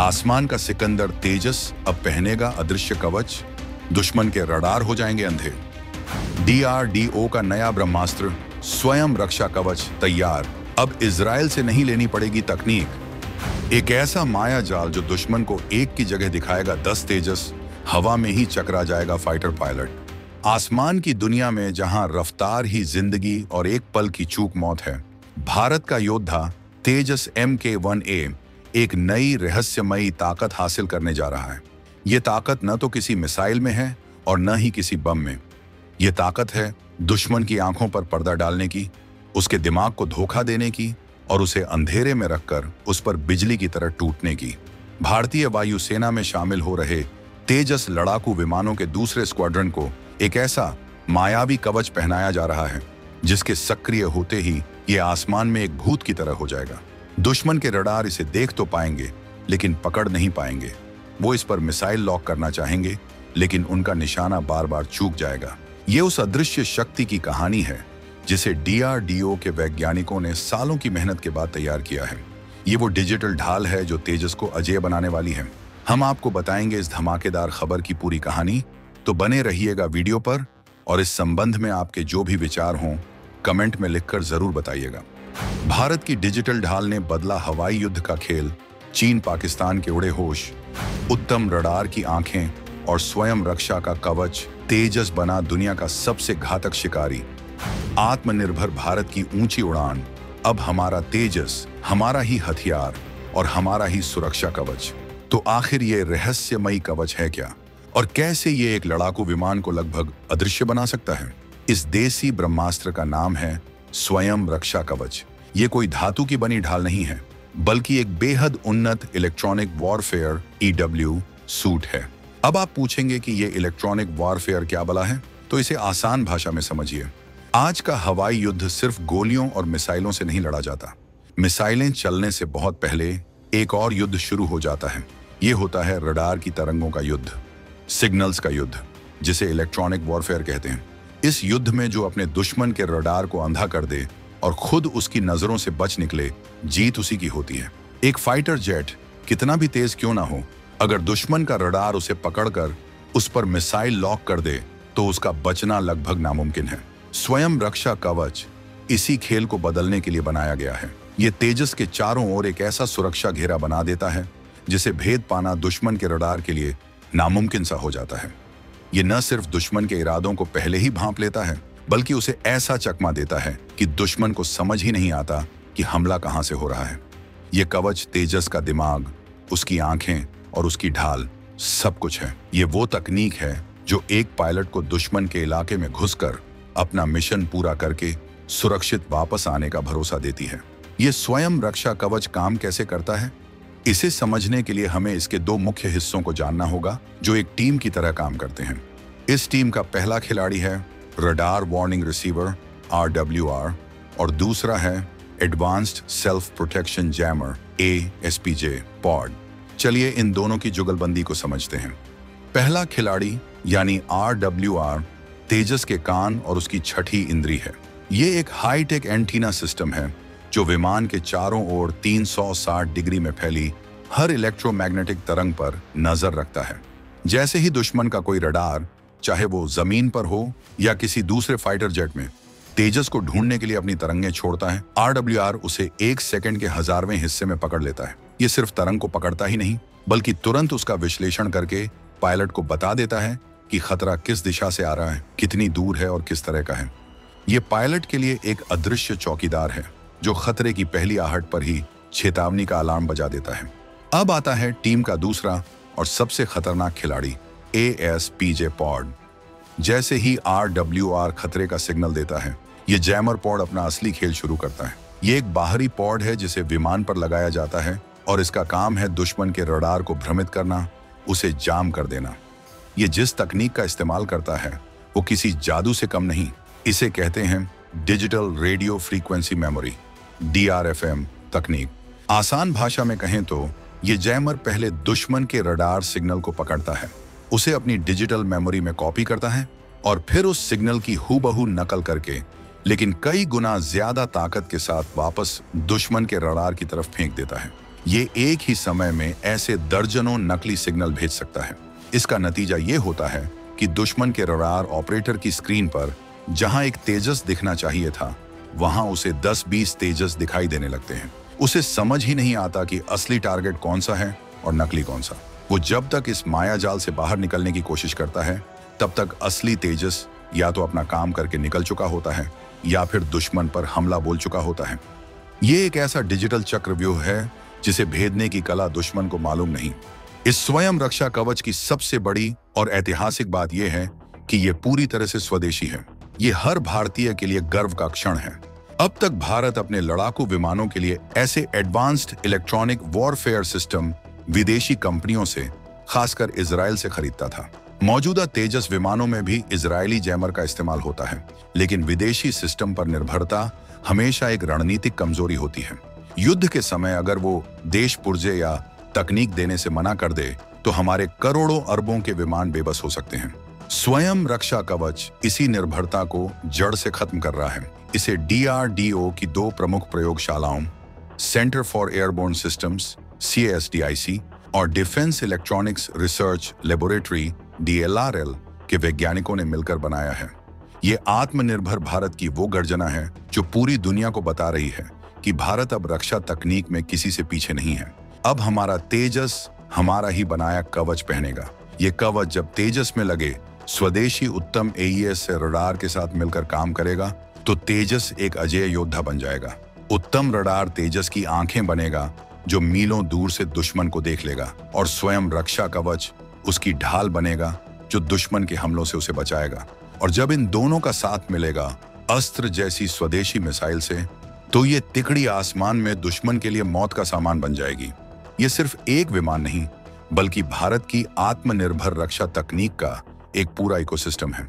आसमान का सिकंदर तेजस अब पहनेगा अदृश्य कवच, दुश्मन के रडार हो जाएंगे अंधे। DRDO का नया ब्रह्मास्त्र स्वयं रक्षा कवच तैयार, अब इजराइल से नहीं लेनी पड़ेगी तकनीक। एक ऐसा माया जाल जो दुश्मन को एक की जगह दिखाएगा 10 तेजस, हवा में ही चकरा जाएगा फाइटर पायलट। आसमान की दुनिया में जहां रफ्तार ही जिंदगी और एक पल की चूक मौत है, भारत का योद्धा तेजस MK1A एक नई रहस्यमयी ताकत हासिल करने जा रहा है। ये ताकत न तो किसी मिसाइल में है और न ही किसी बम में। ये ताकत है दुश्मन की आंखों पर पर्दा डालने की, उसके दिमाग को धोखा देने की और उसे अंधेरे में रखकर उस पर बिजली की तरह टूटने की। भारतीय वायुसेना में शामिल हो रहे तेजस लड़ाकू विमानों के दूसरे स्क्वाड्रन को एक ऐसा मायावी कवच पहनाया जा रहा है जिसके सक्रिय होते ही ये आसमान में एक भूत की तरह हो जाएगा। दुश्मन के रडार इसे देख तो पाएंगे लेकिन पकड़ नहीं पाएंगे। वो इस पर मिसाइल लॉक करना चाहेंगे लेकिन उनका निशाना बार बार चूक जाएगा। ये उस अदृश्य शक्ति की कहानी है जिसे DRDO के वैज्ञानिकों ने सालों की मेहनत के बाद तैयार किया है। ये वो डिजिटल ढाल है जो तेजस को अजेय बनाने वाली है। हम आपको बताएंगे इस धमाकेदार खबर की पूरी कहानी, तो बने रहिएगा वीडियो पर और इस संबंध में आपके जो भी विचार हों कमेंट में लिखकर जरूर बताइएगा। भारत की डिजिटल ढाल ने बदला हवाई युद्ध का खेल। चीन पाकिस्तान के उड़े होश, उत्तम रडार की आंखें और स्वयं रक्षा का कवच, तेजस बना दुनिया का सबसे घातक शिकारी। आत्मनिर्भर भारत की ऊंची उड़ान, अब हमारा तेजस, हमारा ही हथियार और हमारा ही सुरक्षा कवच। तो आखिर ये रहस्यमयी कवच है क्या और कैसे ये एक लड़ाकू विमान को लगभग अदृश्य बना सकता है? इस देसी ब्रह्मास्त्र का नाम है स्वयं रक्षा कवच। ये कोई धातु की बनी ढाल नहीं है बल्कि एक बेहद उन्नत इलेक्ट्रॉनिक वॉरफेयर EW सूट है। अब आप पूछेंगे कि ये इलेक्ट्रॉनिक वॉरफेयर क्या भला है, तो इसे आसान भाषा में समझिए। आज का हवाई युद्ध सिर्फ गोलियों और मिसाइलों से नहीं लड़ा जाता। मिसाइलें चलने से बहुत पहले एक और युद्ध शुरू हो जाता है। ये होता है रडार की तरंगों का युद्ध, सिग्नल्स का युद्ध, जिसे इलेक्ट्रॉनिक वॉरफेयर कहते हैं। इस युद्ध में जो अपने दुश्मन के रडार को अंधा कर दे और खुद उसकी नजरों से बच निकले, जीत उसी की होती है। एक फाइटर जेट कितना भी तेज क्यों ना हो, अगर दुश्मन का रडार उसे पकड़कर उस पर मिसाइल लॉक कर दे तो उसका बचना लगभग नामुमकिन है। स्वयं रक्षा कवच इसी खेल को बदलने के लिए बनाया गया है। ये तेजस के चारों ओर एक ऐसा सुरक्षा घेरा बना देता है जिसे भेद पाना दुश्मन के रडार के लिए नामुमकिन सा हो जाता है। ये न सिर्फ दुश्मन के इरादों को पहले ही भांप लेता है बल्कि उसे ऐसा चकमा देता है कि दुश्मन को समझ ही नहीं आता कि हमला कहां से हो रहा है। ये कवच तेजस का दिमाग, उसकी आंखें और उसकी ढाल सब कुछ है। ये वो तकनीक है जो एक पायलट को दुश्मन के इलाके में घुसकर अपना मिशन पूरा करके सुरक्षित वापस आने का भरोसा देती है। ये स्वयं रक्षा कवच काम कैसे करता है, इसे समझने के लिए हमें इसके दो मुख्य हिस्सों को जानना होगा जो एक टीम की तरह काम करते हैं। इस टीम का पहला खिलाड़ी है रडार वार्निंग रिसीवर RWR और दूसरा है advanced self protection jammer ASPJ pod. चलिए इन दोनों की जुगलबंदी को समझते हैं। पहला खिलाड़ी यानी RWR तेजस के कान और उसकी छठी इंद्री है। ये एक हाईटेक एंटीना सिस्टम है जो विमान के चारों ओर 360 डिग्री में फैली हर इलेक्ट्रोमैग्नेटिक तरंग पर नजर रखता है। जैसे ही दुश्मन का कोई रडार, चाहे वो जमीन पर हो या किसी दूसरे फाइटर जेट में, तेजस को ढूंढने के लिए अपनी तरंगें छोड़ता है, RWR उसे 1 सेकंड के 1000वें हिस्से में पकड़ लेता है। ये सिर्फ तरंग को पकड़ता ही नहीं बल्कि तुरंत उसका विश्लेषण करके पायलट को बता देता है कि खतरा किस दिशा से आ रहा है, कितनी दूर है और किस तरह का है। ये पायलट के लिए एक अदृश्य चौकीदार है जो खतरे की पहली आहट पर ही चेतावनी का अलार्म बजा देता है। अब आता है टीम का दूसरा और सबसे खतरनाक खिलाड़ी ASPJ पॉड। जैसे ही RWR खतरे का सिग्नल देता है, ये जैमर पॉड अपना असली खेल शुरू करता है। ये एक बाहरी पॉड है जिसे विमान पर लगाया जाता है और इसका काम है दुश्मन के रडार को भ्रमित करना, उसे जाम कर देना। ये जिस तकनीक का इस्तेमाल करता है वो किसी जादू से कम नहीं। इसे कहते हैं digital radio frequency memory DRFM तकनीक। आसान भाषा में कहें तो ये जैमर पहले दुश्मन के रडार सिग्नल को पकड़ता है, उसे अपनी डिजिटल मेमोरी में कॉपी करता है और फिर उस सिग्नल की हूबहू नकल करके लेकिन कई गुना ज्यादा ताकत के साथ वापस दुश्मन के रडार की तरफ फेंक देता है। ये एक ही समय में ऐसे दर्जनों नकली सिग्नल भेज सकता है। इसका नतीजा ये होता है कि दुश्मन के रडार ऑपरेटर की स्क्रीन पर जहां एक तेजस दिखना चाहिए था, वहां उसे 10-20 तेजस दिखाई देने लगते हैं। उसे समझ ही नहीं आता कि असली टारगेट कौन सा है और नकली कौन सा। वो जब तक इस माया जाल से बाहर निकलने की कोशिश करता है, तब तक असली तेजस या तो अपना काम करके निकल चुका होता है या फिर दुश्मन पर हमला बोल चुका होता है। ये एक ऐसा डिजिटल चक्रव्यूह है जिसे भेदने की कला दुश्मन को मालूम नहीं। इस स्वयं रक्षा कवच की सबसे बड़ी और ऐतिहासिक बात यह है कि यह पूरी तरह से स्वदेशी है। ये हर भारतीय के लिए गर्व का क्षण है। अब तक भारत अपने लड़ाकू विमानों के लिए ऐसे एडवांस्ड इलेक्ट्रॉनिक वॉरफेयर सिस्टम विदेशी कंपनियों से, खासकर इजराइल से खरीदता था। मौजूदा तेजस विमानों में भी इजरायली जैमर का इस्तेमाल होता है, लेकिन विदेशी सिस्टम पर निर्भरता हमेशा एक रणनीतिक कमजोरी होती है। युद्ध के समय अगर वो देश पुर्जे या तकनीक देने से मना कर दे तो हमारे करोड़ों अरबों के विमान बेबस हो सकते हैं। स्वयं रक्षा कवच इसी निर्भरता को जड़ से खत्म कर रहा है। इसे DRDO की 2 प्रमुख प्रयोगशालाओं, centre for airborne systems CASDIC और defence electronics research laboratory DLRL के वैज्ञानिकों ने मिलकर बनाया है। ये आत्मनिर्भर भारत की वो गर्जना है जो पूरी दुनिया को बता रही है कि भारत अब रक्षा तकनीक में किसी से पीछे नहीं है। अब हमारा तेजस हमारा ही बनाया कवच पहनेगा। ये कवच जब तेजस में लगे स्वदेशी उत्तम AES से रडार के साथ मिलकर काम करेगा तो तेजस एक अजेय योद्धा बन जाएगा। उत्तम रडार तेजस की आंखें बनेगा जो मीलों दूर से दुश्मन को देख लेगा, और स्वयं रक्षा कवच उसकी ढाल बनेगा जो दुश्मन के हमलों से उसे बचाएगा। और जब इन दोनों का साथ मिलेगा अस्त्र जैसी स्वदेशी मिसाइल से, तो ये तिकड़ी आसमान में दुश्मन के लिए मौत का सामान बन जाएगी। ये सिर्फ एक विमान नहीं, बल्कि भारत की आत्मनिर्भर रक्षा तकनीक का एक पूरा इकोसिस्टम है।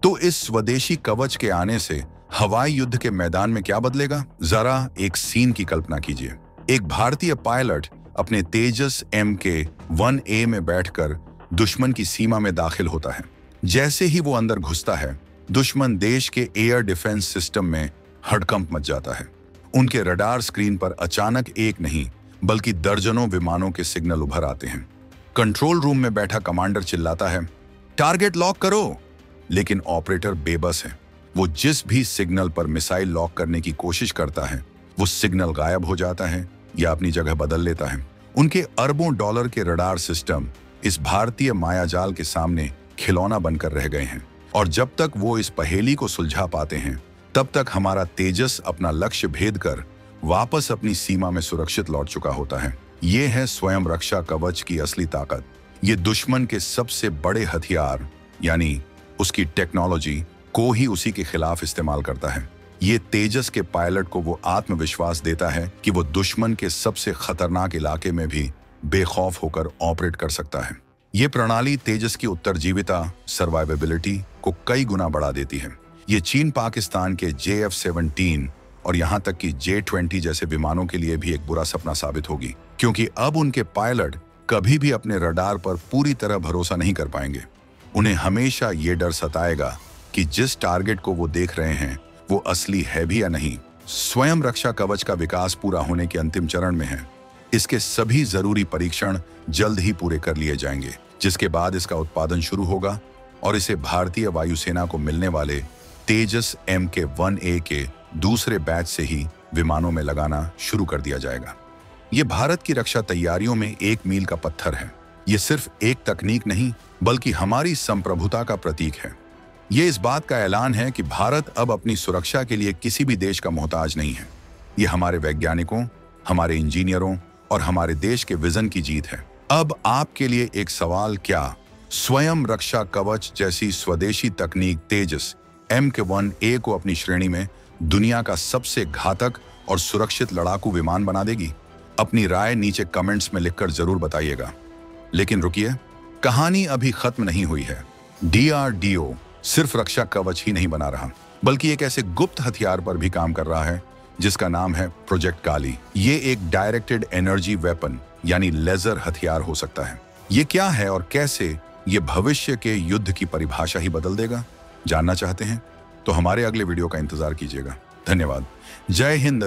तो इस स्वदेशी कवच के आने से हवाई युद्ध के मैदान में क्या बदलेगा? जरा एक सीन की कल्पना कीजिए। एक भारतीय पायलट अपने तेजस MK-1A में बैठकर दुश्मन की सीमा में दाखिल होता है। जैसे ही वो अंदर घुसता है, दुश्मन देश के एयर डिफेंस सिस्टम में हड़कंप मच जाता है। उनके रडार स्क्रीन पर अचानक एक नहीं बल्कि दर्जनों विमानों के सिग्नल उभर आते हैं। कंट्रोल रूम में बैठा कमांडर चिल्लाता है, टारगेट लॉक करो, लेकिन ऑपरेटर बेबस है। वो जिस भी सिग्नल पर मिसाइल लॉक करने की कोशिश करता है, वो सिग्नल गायब हो जाता है या अपनी जगह बदल लेता है। उनके अरबों डॉलर के रडार सिस्टम इस भारतीय मायाजाल के सामने खिलौना बनकर रह गए हैं, और जब तक वो इस पहेली को सुलझा पाते हैं, तब तक हमारा तेजस अपना लक्ष्य भेद कर वापस अपनी सीमा में सुरक्षित लौट चुका होता है। ये है स्वयं रक्षा कवच की असली ताकत। ये दुश्मन के सबसे बड़े हथियार यानी उसकी टेक्नोलॉजी को ही उसी के खिलाफ इस्तेमाल करता है। ये तेजस के पायलट को वो आत्मविश्वास देता है कि वो दुश्मन के सबसे खतरनाक इलाके में भी बेखौफ होकर ऑपरेट कर सकता है। ये प्रणाली तेजस की उत्तरजीविता, सर्वाइवेबिलिटी को कई गुना बढ़ा देती है। ये चीन पाकिस्तान के JF-17 और यहाँ तक कि J-20 जैसे विमानों के लिए भी एक बुरा सपना साबित होगी, क्योंकि अब उनके पायलट कभी भी अपने रडार पर पूरी तरह भरोसा नहीं कर पाएंगे। उन्हें हमेशा ये डर सताएगा कि जिस टारगेट को वो देख रहे हैं वो असली है भी या नहीं। स्वयं रक्षा कवच का विकास पूरा होने के अंतिम चरण में है। इसके सभी जरूरी परीक्षण जल्द ही पूरे कर लिए जाएंगे, जिसके बाद इसका उत्पादन शुरू होगा और इसे भारतीय वायुसेना को मिलने वाले तेजस MK-1A के दूसरे बैच से ही विमानों में लगाना शुरू कर दिया जाएगा। ये भारत की रक्षा तैयारियों में एक मील का पत्थर है। ये सिर्फ एक तकनीक नहीं, बल्कि हमारी संप्रभुता का प्रतीक है। ये इस बात का ऐलान है कि भारत अब अपनी सुरक्षा के लिए किसी भी देश का मोहताज नहीं है। ये हमारे वैज्ञानिकों, हमारे इंजीनियरों और हमारे देश के विजन की जीत है। अब आपके लिए एक सवाल, क्या स्वयं रक्षा कवच जैसी स्वदेशी तकनीक तेजस MK-1A को अपनी श्रेणी में दुनिया का सबसे घातक और सुरक्षित लड़ाकू विमान बना देगी? अपनी राय नीचे कमेंट्स में लिखकर जरूर बताइएगा। लेकिन रुकिए, कहानी अभी खत्म नहीं हुई है। DRDO सिर्फ रक्षा कवच ही नहीं बना रहा, बल्कि एक ऐसे गुप्त हथियार पर भी काम कर रहा है जिसका नाम है प्रोजेक्ट काली। ये एक डायरेक्टेड एनर्जी वेपन यानी लेजर हथियार हो सकता है। ये क्या है और कैसे ये भविष्य के युद्ध की परिभाषा ही बदल देगा? जानना चाहते हैं तो हमारे अगले वीडियो का इंतजार कीजिएगा। धन्यवाद। जय हिंद।